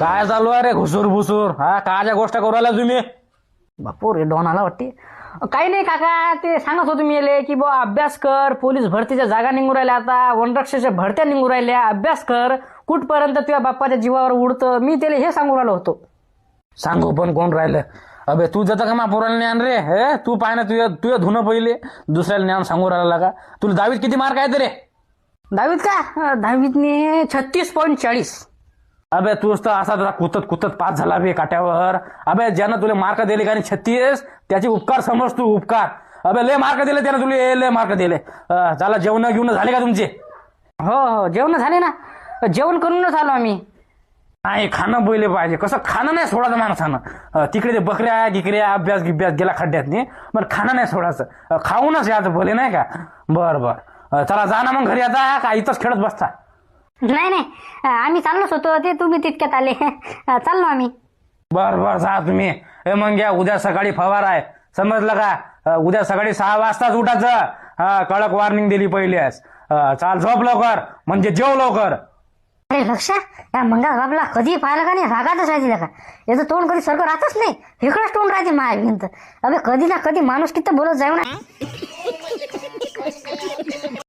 काय चालू आहे रे घुसूर भुसूर? हा कायच्या गोष्ट करू राहिला तुम्ही? बापू रे डॉन आला वाटते. काही नाही काका, ते सांगत होतो मी येले की बुवा अभ्यास कर, पोलीस भरतीच्या जागा निघू राहिल्या, आता वनरक्षकाच्या भरत्या निघू राहिल्या, अभ्यास कर, कुठपर्यंत तुझ्या बाप्पाच्या जीवावर उडतं, मी त्याला हे सांगू राहिलो होतो. सांगू पण कोण राहिलं? अबे तू जाता का मा पोराला ज्ञान रे? हे तू पाय ना, तुझ्या धुणं पहिले दुसऱ्याला ज्ञान सांगू राहिला का? तुला 10वीत किती मार्क आहेत रे? 10वीत का? 10वीतने 36.40. अबे तूच तर असा जरा कुतत कुतत पास झाला बे काट्यावर. अबे ज्यानं तुला मार्क दिले का 36, त्याचे उपकार समज तू, उपकार. अबे लय मार्क दिले त्यानं तुला, लय मार्क दिले. चला जेवण घेऊन झाले का तुमचे? हो हो जेवण झाले ना, जेवण करूनच आलो आम्ही. नाही खाणं पहिले पाहिजे. कसं खाणं नाही सोडायचं माणसानं. तिकडे ते बकऱ्या गिकऱ्या अभ्यास गिभ्यास गेला खड्ड्यात नाही, पण खाणं नाही सोडायचं. खाऊनच याचं भले नाही का? बर बर चला जा ना मग घरी. आता का इथंच खेळत बसता? नाही नाही, आम्ही चाललोच होतो, ते तुम्ही तितक्यात आले. चाललो आम्ही. बर बर जा तुम्ही. हे मग घ्या, उद्या सकाळी फवार आहे, समजलं का? उद्या सकाळी 6 वाजताच उठायचं. कडक वॉर्निंग दिली पहिलेच. चाल झोप लवकर, म्हणजे जेव लवकर. अरे लक्ष, या मंगळ बाबला कधी पाहिलं का नाही, रागातच राहते का? याचं तोंड कधी सारखं राहतच नाही, इकडंच तोंड राहते माझ्या भिंत. अबे कधी ना कधी माणूस किती बोलत जाऊ ना.